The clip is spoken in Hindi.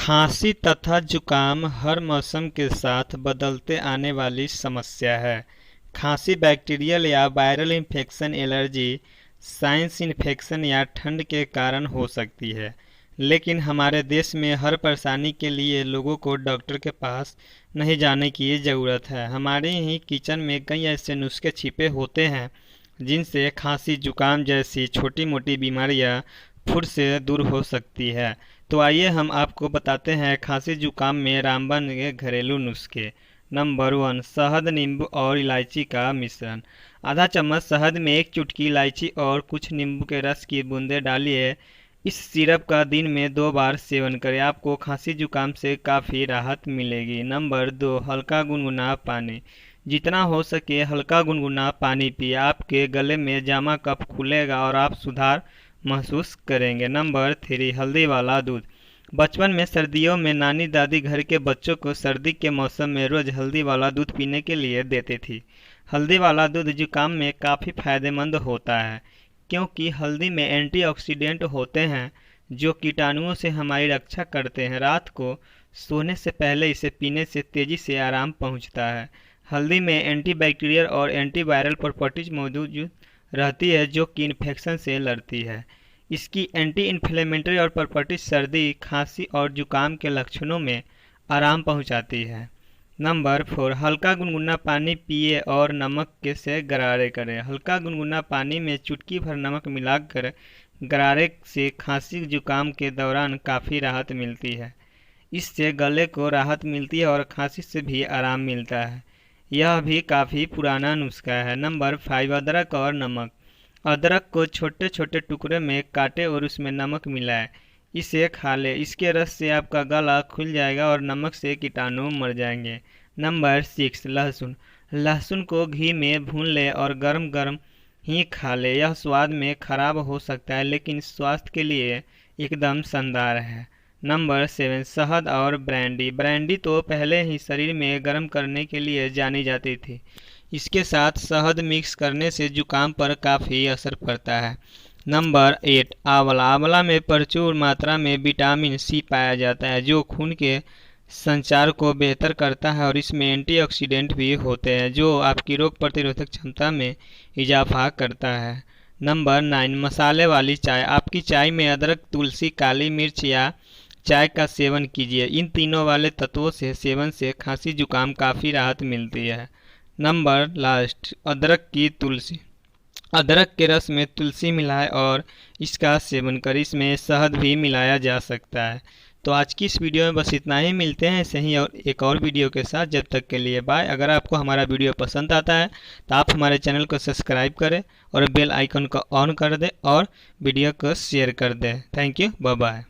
खांसी तथा जुकाम हर मौसम के साथ बदलते आने वाली समस्या है। खांसी बैक्टीरियल या viral infection, allergy, sinus infection या ठंड के कारण हो सकती है। लेकिन हमारे देश में हर परेशानी के लिए लोगों को डॉक्टर के पास नहीं जाने की ज़रूरत है। हमारे ही किचन में कई ऐसे नुस्खे छिपे होते हैं जिनसे खांसी जुकाम जैसी छोटी मोटी बीमारियां फुट से दूर हो सकती है। तो आइए हम आपको बताते हैं खांसी जुकाम में रामबाण के घरेलू नुस्खे। नंबर 1, शहद, नींबू और इलायची का मिश्रण। आधा चम्मच शहद में 1 चुटकी इलायची और कुछ नींबू के रस की बूंदें डालिए। इस सिरप का दिन में 2 बार सेवन करें, आपको खांसी जुकाम से काफ़ी राहत मिलेगी। नंबर 2, हल्का गुनगुना पानी। जितना हो सके हल्का गुनगुना पानी पिए, आपके गले में जमा कफ खुलेगा और आप सुधार महसूस करेंगे। नंबर 3, हल्दी वाला दूध। बचपन में सर्दियों में नानी दादी घर के बच्चों को सर्दी के मौसम में रोज हल्दी वाला दूध पीने के लिए देती थी। हल्दी वाला दूध जुकाम में काफ़ी फायदेमंद होता है क्योंकि हल्दी में एंटीऑक्सीडेंट होते हैं जो कीटाणुओं से हमारी रक्षा करते हैं। रात को सोने से पहले इसे पीने से तेज़ी से आराम पहुंचता है। हल्दी में एंटीबैक्टीरियल और एंटीवायरल प्रॉपर्टीज मौजूद रहती है जो कि इन्फेक्शन से लड़ती है। इसकी एंटी इन्फ्लेमेटरी और प्रॉपर्टीज सर्दी, खांसी और जुकाम के लक्षणों में आराम पहुंचाती है। नंबर 4, हल्का गुनगुना पानी पिए और नमक के से गरारे करें। हल्का गुनगुना पानी में चुटकी भर नमक मिलाकर गरारे से खांसी जुकाम के दौरान काफ़ी राहत मिलती है। इससे गले को राहत मिलती है और खांसी से भी आराम मिलता है। यह भी काफ़ी पुराना नुस्खा है। नंबर 5, अदरक और नमक। अदरक को छोटे छोटे टुकड़े में काटें और उसमें नमक मिलाएं, इसे खा लें। इसके रस से आपका गला खुल जाएगा और नमक से कीटाणु मर जाएंगे। नंबर 6, लहसुन। लहसुन को घी में भून लें और गरम गरम ही खा लें। यह स्वाद में खराब हो सकता है लेकिन स्वास्थ्य के लिए एकदम शानदार है। नंबर 7, शहद और ब्रांडी। ब्रांडी तो पहले ही शरीर में गर्म करने के लिए जानी जाती थी। इसके साथ शहद मिक्स करने से जुकाम पर काफ़ी असर पड़ता है। नंबर 8, आंवला। आंवला में प्रचुर मात्रा में विटामिन सी पाया जाता है जो खून के संचार को बेहतर करता है और इसमें एंटीऑक्सीडेंट भी होते हैं जो आपकी रोग प्रतिरोधक क्षमता में इजाफा करता है। नंबर 9, मसाले वाली चाय। आपकी चाय में अदरक, तुलसी, काली मिर्च या चाय का सेवन कीजिए। इन तीनों वाले तत्वों से सेवन से खांसी जुकाम काफ़ी राहत मिलती है। नंबर लास्ट, अदरक की तुलसी। अदरक के रस में तुलसी मिलाएं और इसका सेवन करें। इसमें शहद भी मिलाया जा सकता है। तो आज की इस वीडियो में बस इतना ही। मिलते हैं ऐसे ही और एक और वीडियो के साथ। जब तक के लिए बाय। अगर आपको हमारा वीडियो पसंद आता है तो आप हमारे चैनल को सब्सक्राइब करें और बेल आइकन को ऑन कर दें और वीडियो को शेयर कर दें। Thank you, bye bye.